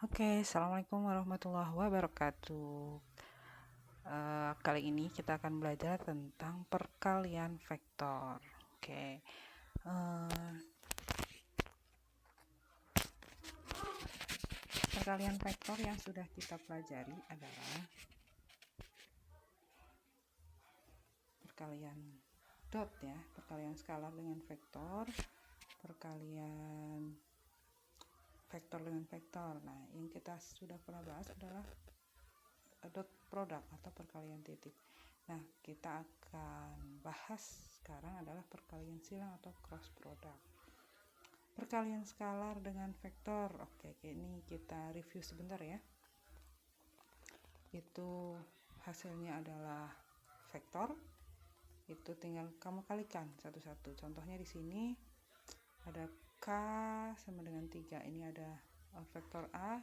Oke, assalamualaikum warahmatullahi wabarakatuh. Kali ini kita akan belajar tentang perkalian vektor. Oke, eh, perkalian vektor yang sudah kita pelajari adalah perkalian dot ya, perkalian skalar dengan vektor, perkalian vektor dengan vektor. Nah, yang kita sudah pernah bahas adalah dot product atau perkalian titik. Nah, kita akan bahas sekarang adalah perkalian silang atau cross product. Perkalian skalar dengan vektor. Oke, ini kita review sebentar ya. Itu hasilnya adalah vektor. Itu tinggal kamu kalikan satu-satu. Contohnya di sini ada K sama dengan 3. Ini ada vektor A.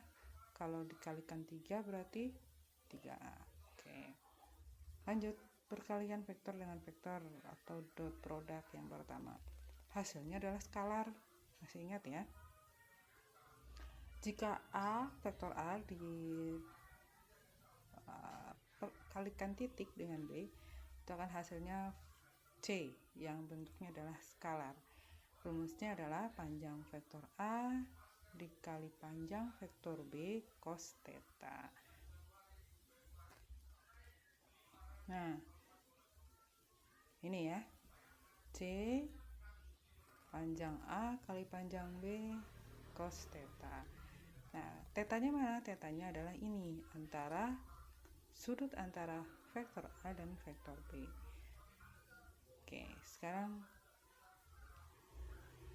Kalau dikalikan 3 berarti 3A. Oke. Lanjut, perkalian vektor dengan vektor atau dot product yang pertama. Hasilnya adalah skalar. Masih ingat ya? Jika A, vektor A dikalikan titik dengan B, itu akan hasilnya C yang bentuknya adalah skalar. Rumusnya adalah panjang vektor A dikali panjang vektor B cos theta. Nah, ini ya, C panjang A kali panjang B cos theta. Nah, tetanya mana? Tetanya adalah ini, antara sudut antara vektor A dan vektor B. Oke, sekarang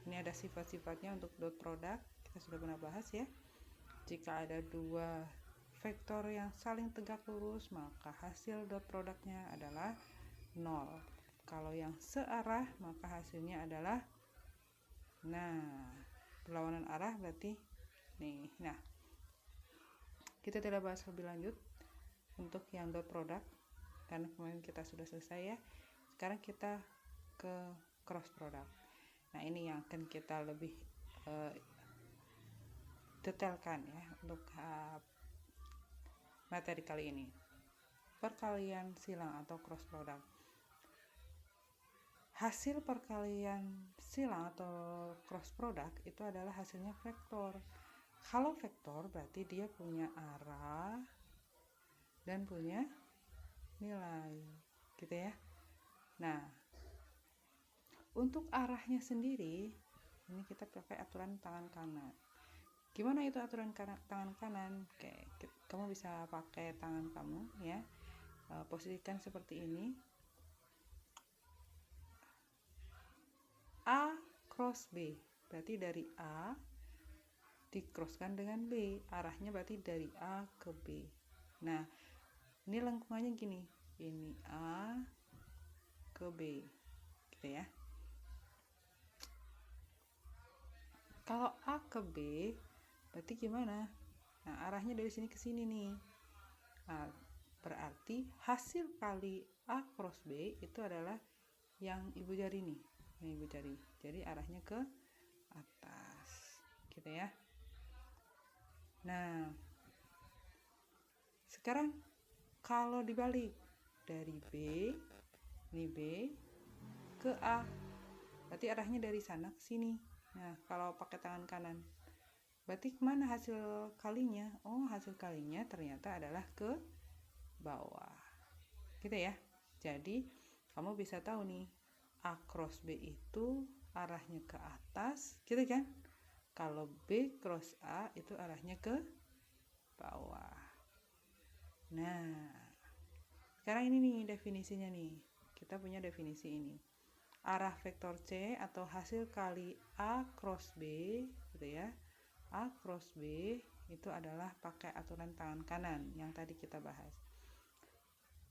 ini ada sifat-sifatnya untuk dot product. Kita sudah pernah bahas ya. Jika ada dua vektor yang saling tegak lurus, maka hasil dot produknya adalah 0. Kalau yang searah, maka hasilnya adalah, berlawanan arah berarti nih. Nah, kita tidak bahas lebih lanjut untuk yang dot product karena kemarin kita sudah selesai ya. Sekarang kita ke cross product. Nah, ini yang akan kita lebih detailkan ya untuk materi kali ini. Perkalian silang atau cross product. Hasil perkalian silang atau cross product itu adalah hasilnya vektor. Kalau vektor berarti dia punya arah dan punya nilai, gitu ya. Nah, untuk arahnya sendiri, ini kita pakai aturan tangan kanan. Gimana itu aturan tangan kanan? Oke, kamu bisa pakai tangan kamu ya. Posisikan seperti ini. A cross B, berarti dari A dicrosskan dengan B, arahnya berarti dari A ke B. Nah, ini lengkungannya gini, ini A ke B, gitu ya. Kalau A ke B, berarti gimana? Nah, arahnya dari sini ke sini nih. Nah, berarti hasil kali A cross B itu adalah yang ibu jari nih, yang ibu jari. Jadi arahnya ke atas, gitu ya. Nah, sekarang kalau dibalik dari B, ini B ke A, berarti arahnya dari sana ke sini. Nah, kalau pakai tangan kanan, berarti kemana hasil kalinya? Oh, hasil kalinya ternyata adalah ke bawah, gitu ya. Jadi kamu bisa tahu nih, A cross B itu arahnya ke atas, gitu kan? Kalau B cross A itu arahnya ke bawah. Nah, sekarang ini nih definisinya nih. Kita punya definisi ini. Arah vektor C atau hasil kali A cross B, gitu ya. A cross B itu adalah pakai aturan tangan kanan yang tadi kita bahas.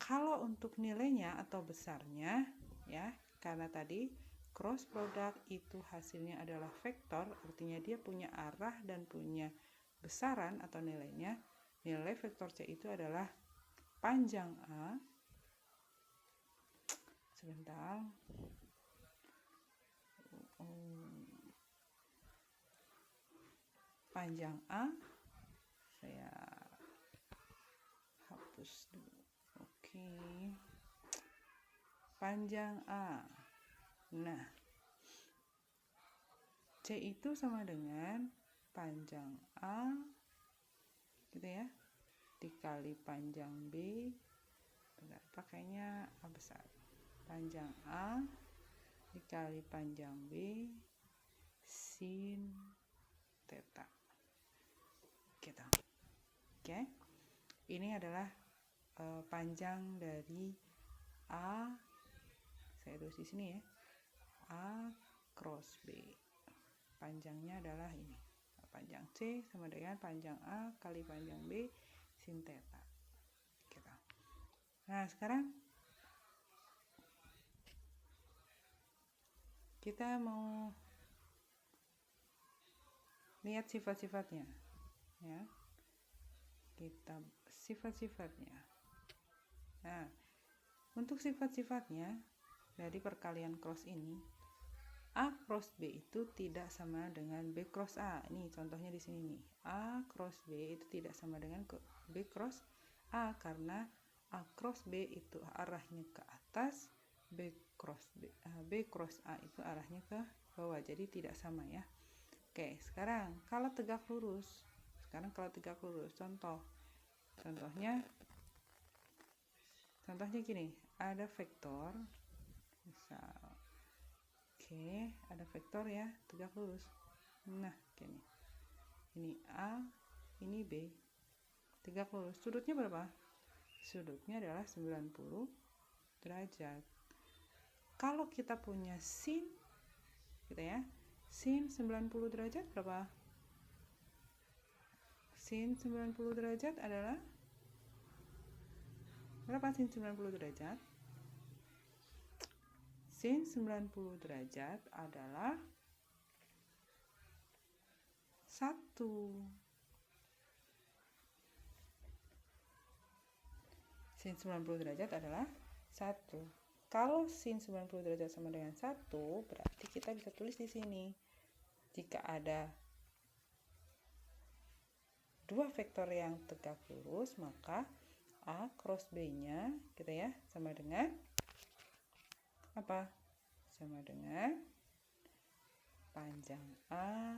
Kalau untuk nilainya atau besarnya ya, karena tadi cross product itu hasilnya adalah vektor, artinya dia punya arah dan punya besaran atau nilainya. Nilai vektor C itu adalah panjang A, sebentar, panjang A Saya hapus dulu. Oke. Panjang A. Nah, C itu sama dengan panjang A gitu ya, dikali panjang B. Bentar, pakainya A besar. Panjang A dikali panjang B sin theta gitu. Oke. Ini adalah panjang dari A, saya tulis di sini ya, A cross B. Panjangnya adalah ini. Panjang C sama dengan panjang A kali panjang B sin theta. Gitu. Nah, sekarang kita mau lihat sifat-sifatnya ya. Kita sifat-sifatnya. Nah, untuk sifat-sifatnya dari perkalian cross ini, A cross B itu tidak sama dengan B cross A. Ini contohnya di sini nih. A cross B itu tidak sama dengan B cross A karena A cross B itu arahnya ke atas, B cross A itu arahnya ke bawah. Jadi tidak sama ya. Oke, sekarang kalau tegak lurus. Contohnya gini, ada vektor misal, oke, ada vektor ya, tegak lurus. Nah, gini. Ini A, ini B. Tegak lurus. Sudutnya berapa? Sudutnya adalah 90 derajat. Kalau kita punya sin gitu ya. Sin 90 derajat berapa? Sin 90 derajat adalah berapa sin 90 derajat? Sin 90 derajat adalah 1. Sin 90 derajat adalah 1. Kalau sin 90 derajat sama dengan 1, berarti kita bisa tulis di sini. Jika ada dua vektor yang tegak lurus, maka A cross B-nya gitu ya, sama dengan apa? Sama dengan panjang A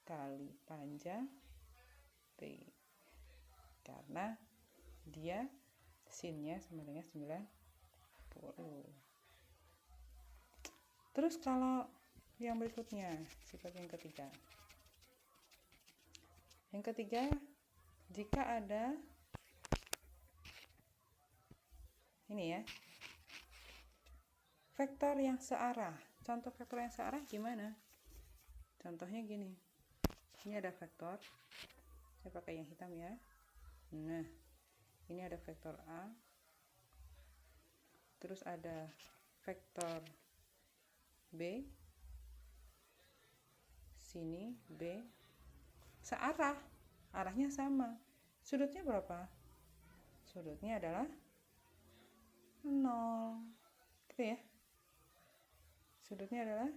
kali panjang B. Karena dia sinnya sama dengan 90. Terus kalau yang berikutnya, sifat yang ketiga. Yang ketiga, jika ada ini ya, vektor yang searah. Contoh vektor yang searah gimana? Contohnya gini. Ini ada vektor. Saya pakai yang hitam ya. Nah, ini ada vektor A. Terus ada vektor B. Sini B. Searah. Arahnya sama. Sudutnya berapa? Sudutnya adalah 0. Gitu ya. Sudutnya adalah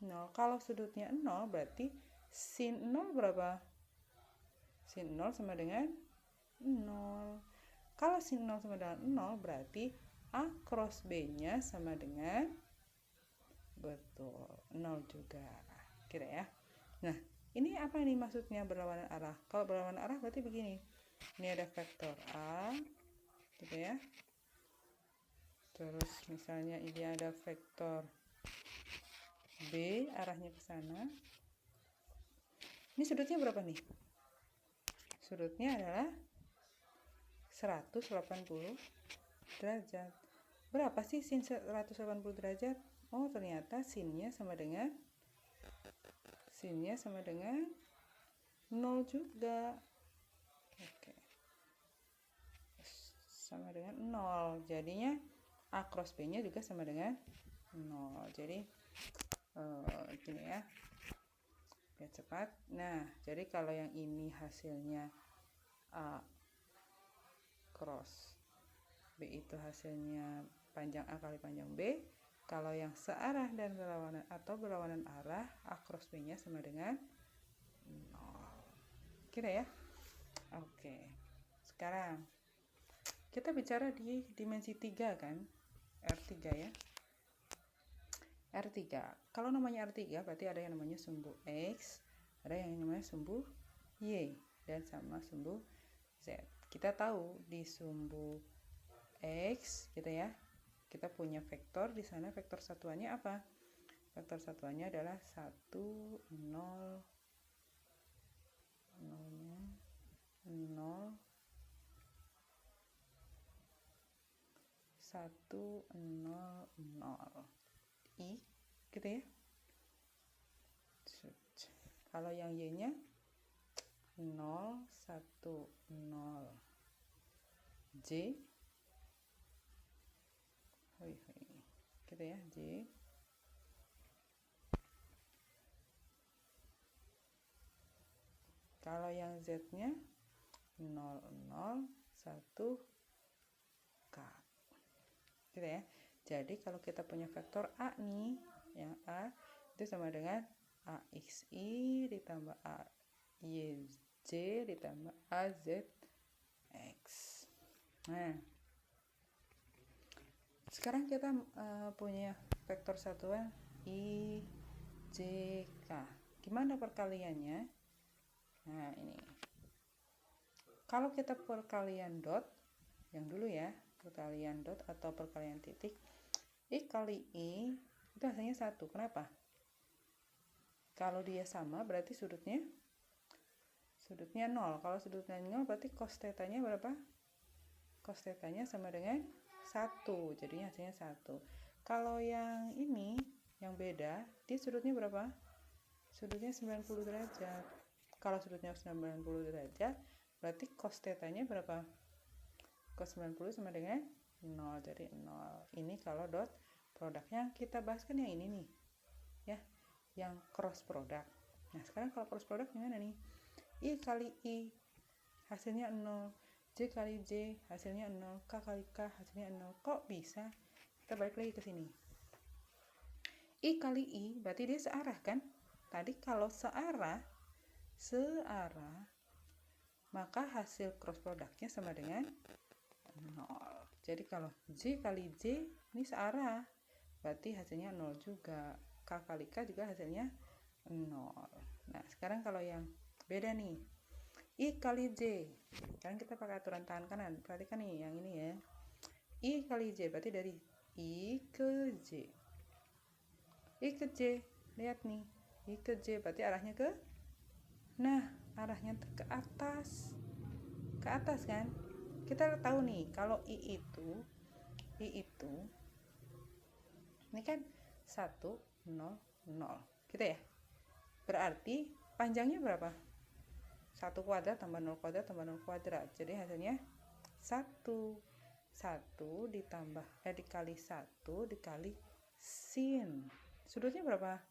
0. Kalau sudutnya 0 berarti sin 0 berapa? Sin 0 sama dengan 0. Kalau sin 0 sama dengan 0 berarti A cross B-nya sama dengan betul 0 juga. Kira ya. Nah, ini apa nih maksudnya berlawanan arah? Kalau berlawanan arah berarti begini. Ini ada vektor A gitu ya. Terus misalnya ini ada vektor B, arahnya ke sana. Ini sudutnya berapa nih? Sudutnya adalah 180 derajat. Berapa sih sin 180 derajat? Oh, ternyata sinnya sama dengan 0 juga. Oke. Sama dengan 0. Jadinya A cross B-nya juga sama dengan 0. Jadi gini ya. Biar cepat. Nah, jadi kalau yang ini hasilnya A cross B itu hasilnya panjang A kali panjang B. Kalau yang searah dan berlawanan atau berlawanan arah, A cross B-nya sama dengan 0. Kira ya? Oke. Sekarang kita bicara di dimensi 3 kan? R3 ya. R3. Kalau namanya R3 berarti ada yang namanya sumbu X, ada yang namanya sumbu Y, dan sama sumbu Z. Kita tahu di sumbu X gitu ya. Kita punya vektor di sana, vektor satuannya apa? Vektor satuannya adalah 1 0 0 1 0 0 I gitu ya. Kalau yang Y nya 0 1 0 J gitu ya, J. Kalau yang Z nya 0 0 1 K gitu ya. Jadi kalau kita punya vektor A nih, yang A itu sama dengan AXI ditambah AYJ ditambah AZX. Nah, sekarang kita punya vektor satuan IJK. Gimana perkaliannya? Nah, ini. Kalau kita perkalian dot, yang dulu ya, perkalian dot atau perkalian titik, I kali I itu hasilnya 1. Kenapa? Kalau dia sama berarti sudutnya 0. Kalau sudutnya 0 berarti cos theta-nya berapa? Cos theta-nya sama dengan 1. Jadinya hasilnya 1. Kalau yang ini, yang beda, dia sudutnya berapa? Sudutnya 90 derajat. Kalau sudutnya 90 derajat, berarti cos theta-nya berapa? Cos 90 sama dengan 0, jadi 0. Ini kalau dot produknya. Kita bahas kan yang ini nih ya, yang cross product. Nah sekarang kalau cross product gimana nih? I kali I hasilnya 0, J kali J hasilnya 0, K kali K hasilnya 0. Kok bisa? Kita balik lagi ke sini. I kali I berarti dia searah kan? Tadi kalau searah maka hasil cross produknya sama dengan 0. Jadi kalau J kali J ini searah, berarti hasilnya 0 juga. K kali K juga hasilnya 0. Nah sekarang kalau yang beda nih, I kali J, sekarang kita pakai aturan tangan kanan. Perhatikan nih yang ini ya, I kali J berarti dari I ke J. I ke J, lihat nih, I ke J berarti arahnya ke, nah arahnya ke atas kan. Kita tahu nih kalau I itu ini kan 1 0 0 gitu ya. Berarti panjangnya berapa? 1 kuadrat tambah 0 kuadrat tambah 0 kuadrat. Jadi hasilnya 1 ditambah dikali 1 dikali sin. Sudutnya berapa?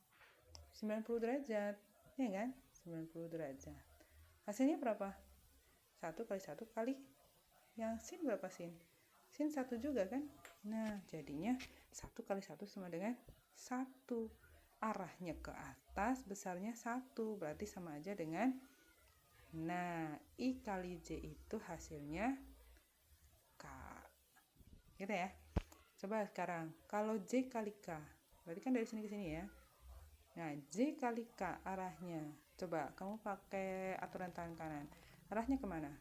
90 derajat. Ya kan? 90 derajat. Hasilnya berapa? 1 kali 1 kali yang sin berapa sin? Sin 1 juga kan? Nah, jadinya 1 kali 1 sama dengan 1. Arahnya ke atas, besarnya 1. Berarti sama aja dengan, nah, I kali J itu hasilnya K. Gitu ya. Coba sekarang, kalau J kali K, berarti kan dari sini ke sini ya. Nah, J kali K arahnya, coba kamu pakai aturan tangan kanan. Arahnya kemana?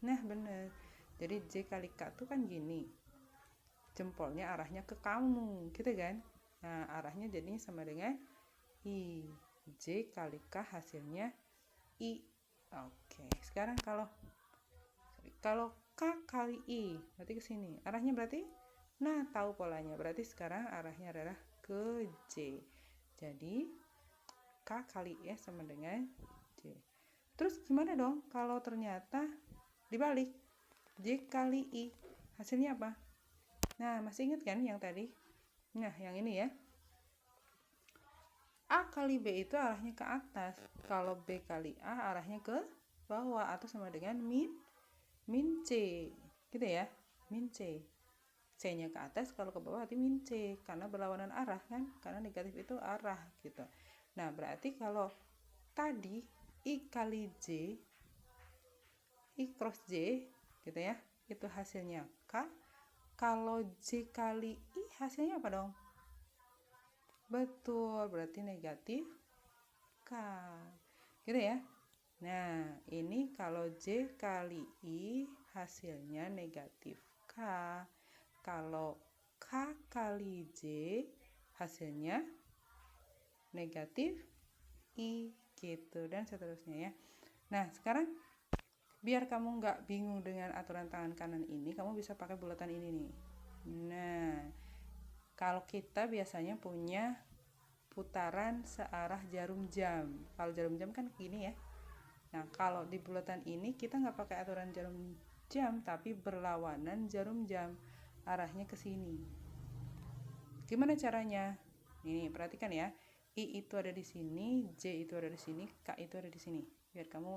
Nah, bener. Jadi J kali K itu kan gini. Jempolnya arahnya ke kamu, gitu kan? Nah, arahnya jadinya sama dengan I. J kali K hasilnya I. Oke, sekarang kalau K kali I, berarti ke sini. Arahnya berarti, nah tahu polanya. Berarti sekarang arahnya adalah ke J. Jadi K kali I sama dengan J. Terus gimana dong kalau ternyata dibalik? J kali I hasilnya apa? Nah, masih ingat kan yang tadi? Nah, yang ini ya. A kali B itu arahnya ke atas. Kalau B kali A arahnya ke bawah atau sama dengan min C. Gitu ya. Min C. C-nya ke atas, kalau ke bawah berarti min C karena berlawanan arah kan? Karena negatif itu arah gitu. Nah, berarti kalau tadi I kali J I cross J gitu ya, itu hasilnya K. Kalau J kali I hasilnya apa dong? Betul, berarti negatif K gitu ya. Nah, ini kalau J kali I hasilnya negatif K. Kalau K kali J hasilnya negatif I gitu, dan seterusnya ya. Nah, sekarang biar kamu nggak bingung dengan aturan tangan kanan ini, kamu bisa pakai bulatan ini nih. Nah, kalau kita biasanya punya putaran searah jarum jam. Kalau jarum jam kan gini ya. Nah, kalau di bulatan ini kita nggak pakai aturan jarum jam, tapi berlawanan jarum jam, arahnya ke sini. Gimana caranya? Ini perhatikan ya. I itu ada di sini, J itu ada di sini, K itu ada di sini. Biar kamu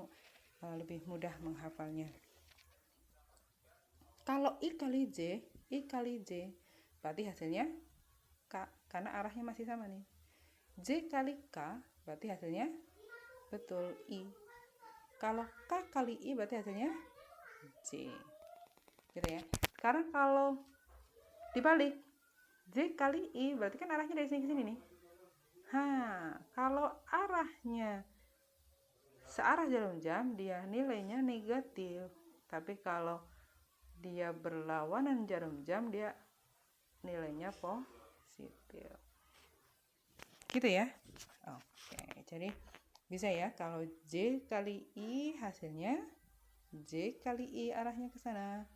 lebih mudah menghafalnya. Kalau I kali J berarti hasilnya K, karena arahnya masih sama nih. J kali K berarti hasilnya betul I. Kalau K kali I berarti hasilnya J. Gitu ya. Sekarang kalau dibalik, J kali I berarti kan arahnya dari sini ke sini nih. Kalau arahnya searah jarum jam, dia nilainya negatif. Tapi kalau dia berlawanan jarum jam, dia nilainya positif. Gitu ya. Oke, jadi bisa ya, kalau J kali I hasilnya J kali I arahnya ke sana,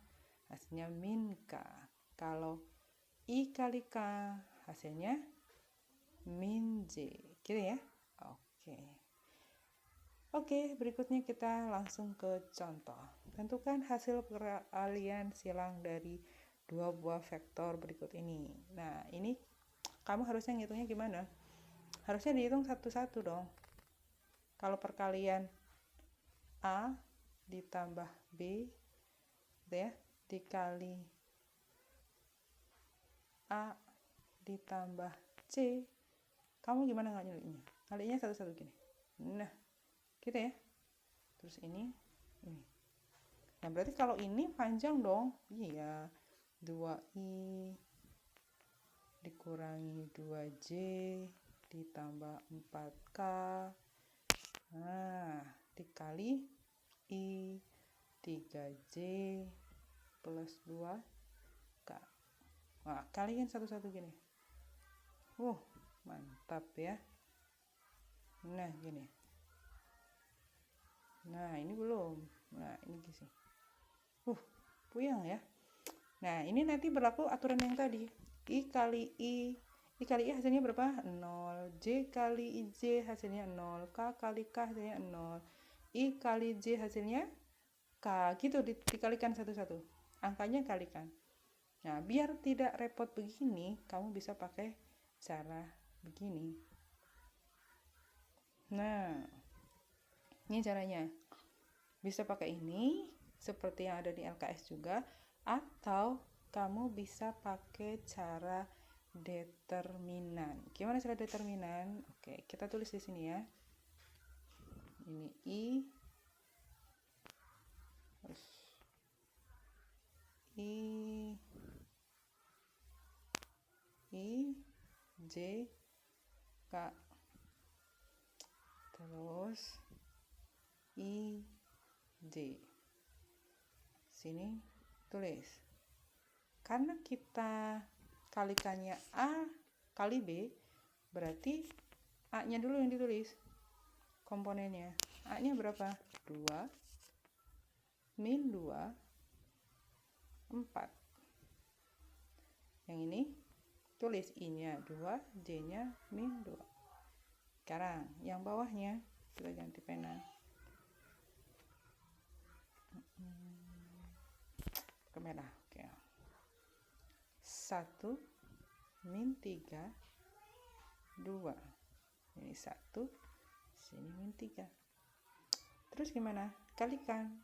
hasilnya min K. Kalau I kali K hasilnya min J. Gitu ya. Oke, berikutnya kita langsung ke contoh. Tentukan hasil peralihan silang dari dua buah vektor berikut ini. Nah, ini kamu harusnya ngitungnya gimana? Harusnya dihitung satu-satu dong. Kalau perkalian A ditambah B gitu ya, dikali A ditambah C, kamu gimana ngalinya? Ngalinya satu-satu gini. Nah, gitu ya. Terus ini. Nah, berarti kalau ini panjang dong. Iya. 2I dikurangi 2J ditambah 4K. Nah, dikali I 3J plus 2K. Nah, kalian satu-satu gini. Mantap ya. Nah, gini. Nah, ini belum. Nah, ini sih. Puyeng ya. Nah, ini nanti berlaku aturan yang tadi. I kali I hasilnya berapa? 0. J kali J hasilnya 0. K kali K hasilnya 0. I kali J hasilnya K. Gitu dikalikan satu-satu. Angkanya kalikan. Nah, biar tidak repot begini, kamu bisa pakai cara begini. Nah, ini caranya. Bisa pakai ini seperti yang ada di LKS juga, atau kamu bisa pakai cara determinan. Gimana cara determinan? Oke, kita tulis di sini ya. Ini I, terus I J K, terus I J. Sini tulis. Karena kita kalikannya A kali B, berarti A-nya dulu yang ditulis. Komponennya. A-nya berapa? 2 min 2 4. Yang ini tulis I-nya 2, J-nya min 2. Sekarang yang bawahnya kita ganti pena. Ke merah. Oke. 1 min 3 2. Ini 1, sini min 3. Terus gimana? Kalikan.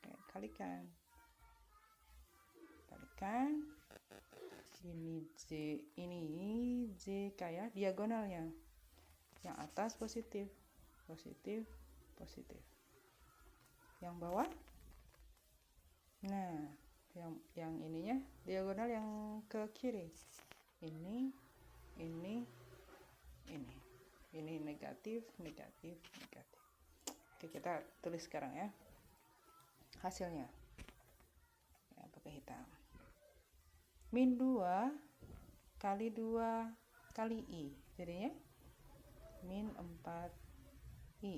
Oke, kalikan. Ini J kayak diagonalnya. Yang atas positif. Yang bawah Nah, yang ininya diagonal yang ke kiri. Ini negatif, negatif, negatif. Oke, kita tulis sekarang ya hasilnya ya, pakai hitam. Min 2 kali 2 kali I, jadinya min 4I.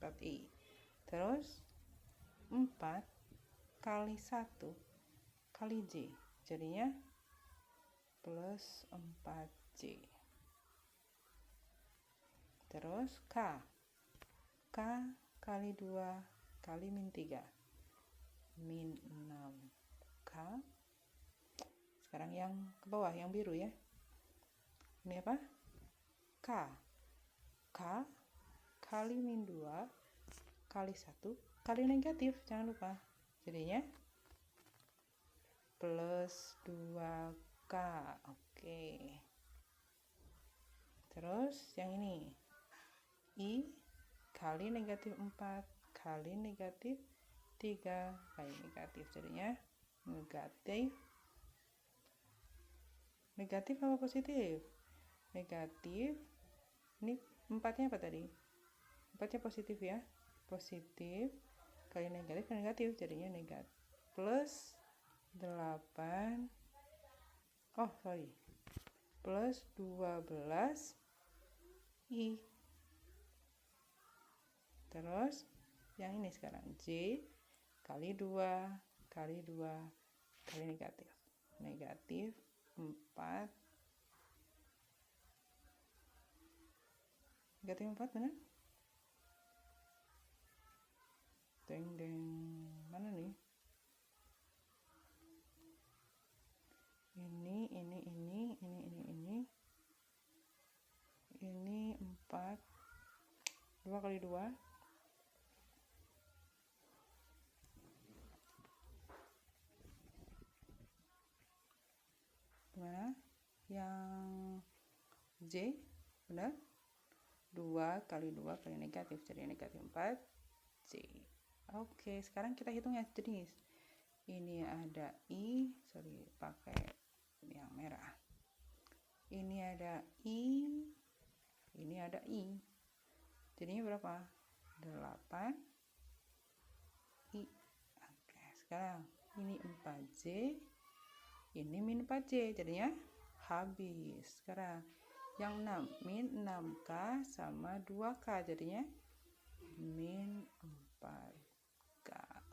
4I. Terus 4 kali 1 kali J, jadinya plus 4J. Terus K kali 2 kali min 3, min 6K. Sekarang yang ke bawah, yang biru ya. Ini apa? K kali min 2 kali 1 kali negatif, jangan lupa. Jadinya plus 2K. Oke. Terus yang ini I kali negatif 4 kali negatif 3 kali negatif, jadinya negatif. Negatif apa positif? Negatif. Ini 4-nya apa tadi? 4-nya positif ya. Positif kali negatif, jadinya negatif. Plus 8. Plus 12 I. Terus yang ini sekarang J kali 2 kali 2 kali negatif. Negatif 4. Negatif 4 benar? Deng. Mana nih? Ini 4. 2 kali 2. Gimana? Yang J benar? 2 kali 2 kali negatif, jadi negatif 4J. Oke, sekarang kita hitung yang jenis. Ini ada I, pakai yang merah. Ini ada I, ini ada I. Jadinya berapa? 8 I. Oke, sekarang ini 4J, ini min 4J, jadinya habis. Sekarang yang 6, min 6K sama 2K, jadinya min 4K.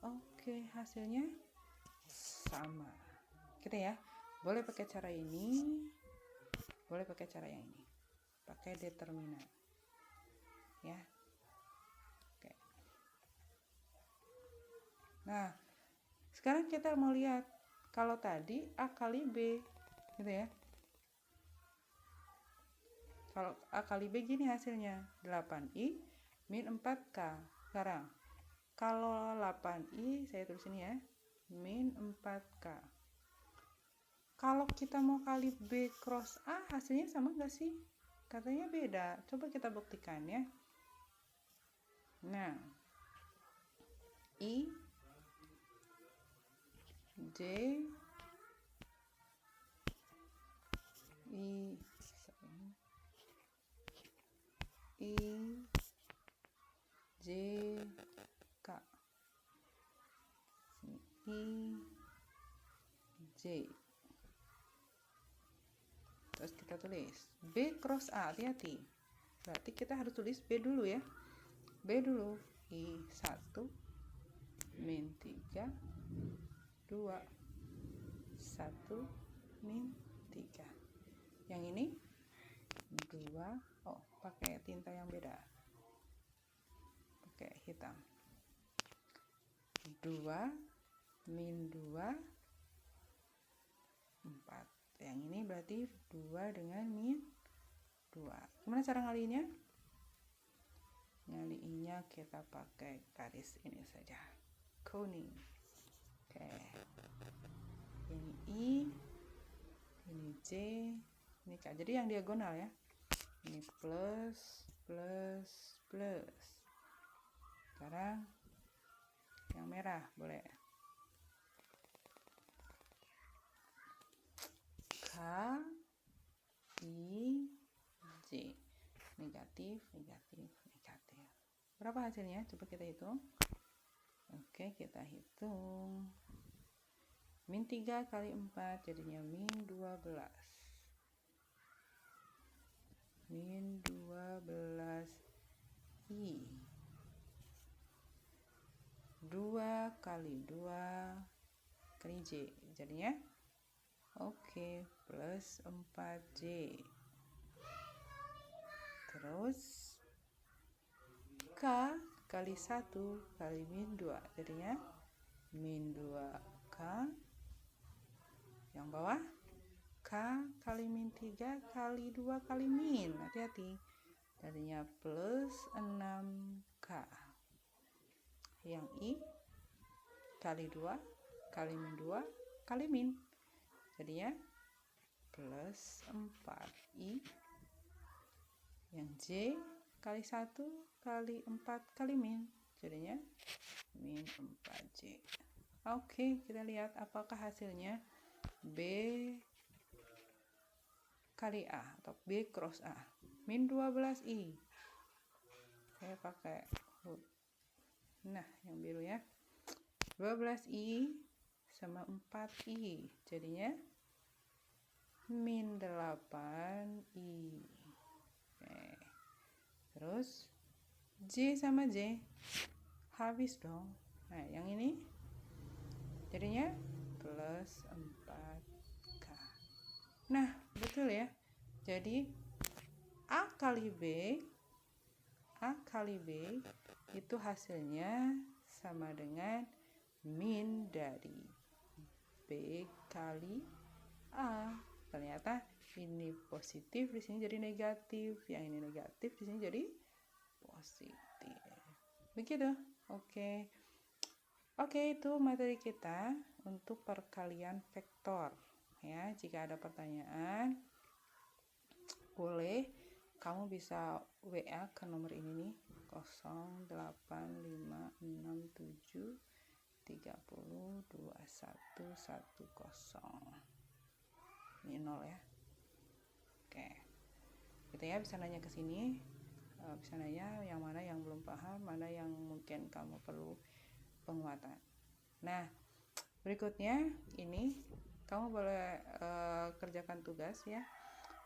Oke, hasilnya sama. Gitu ya. Boleh pakai cara ini, boleh pakai cara yang ini. Pakai determinan. Ya. Oke. Nah, sekarang kita mau lihat kalau tadi A kali B, gitu ya. Kalau A kali B gini hasilnya, 8I min 4K. Sekarang, kalau 8I, saya tulis ini ya, min 4K. Kalau kita mau kali B cross A, hasilnya sama nggak sih? Katanya beda. Coba kita buktikan ya. Nah, I, J, J, K. I, J. Terus kita tulis B cross A, hati-hati. Berarti kita harus tulis B dulu ya. B dulu. I 1 min 3 2 1 min 3. Yang ini 2. Pakai tinta yang beda. Pakai hitam. 2 min 2 4. Yang ini berarti 2 dengan min 2. Gimana cara ngaliinnya? Ngaliinnya kita pakai garis ini saja, kuning. Oke. Ini I, ini J, ini K. Jadi yang diagonal ya. Ini plus, plus, plus. Sekarang yang merah boleh. K, I, J. Negatif, negatif, negatif. Berapa hasilnya? Coba kita hitung. Oke, kita hitung. Min 3 kali 4 jadinya min 12. Min 12 I. 2 kali 2 kali J. Jadinya oke, plus 4J. Terus K kali 1 kali min 2 jadinya min 2K. Yang bawah K kali min 3 kali 2 kali min, hati-hati, jadinya plus 6K. Yang I kali 2 kali min 2 kali min, jadinya plus 4I. Yang J kali 1 kali 4 kali min, jadinya min 4J. Oke, kita lihat apakah hasilnya B kali A atau B cross A. Min 12I. Saya pakai huruf. Nah, yang biru ya. 12I sama 4I. Jadinya min 8I. Oke. Terus J sama J habis dong. Nah, yang ini jadinya plus 4K. Nah, betul ya. Jadi A kali B itu hasilnya sama dengan min dari B kali A. Ternyata ini positif, di sini jadi negatif, yang ini negatif, di sini jadi positif. Begitu. Oke. Oke, itu materi kita untuk perkalian vektor. Ya, jika ada pertanyaan, boleh kamu bisa WA ke nomor ini nih, 085567302110. Ini 0 ya. Oke. Gitu ya, bisa nanya ke sini. Bisa nanya yang mana yang belum paham, mana yang mungkin kamu perlu penguatan. Nah, berikutnya ini kamu boleh kerjakan tugas ya.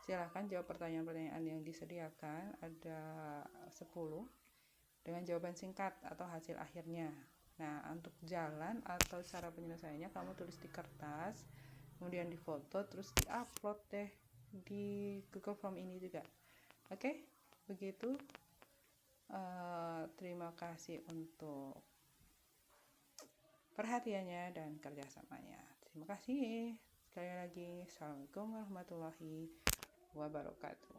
Silahkan jawab pertanyaan-pertanyaan yang disediakan, ada 10 dengan jawaban singkat atau hasil akhirnya. Nah, untuk jalan atau cara penyelesaiannya kamu tulis di kertas, kemudian difoto, terus diupload deh di Google Form ini juga. Oke, begitu. Terima kasih untuk perhatiannya dan kerjasamanya. Terima kasih. Sekali lagi, Assalamualaikum warahmatullahi wabarakatuh.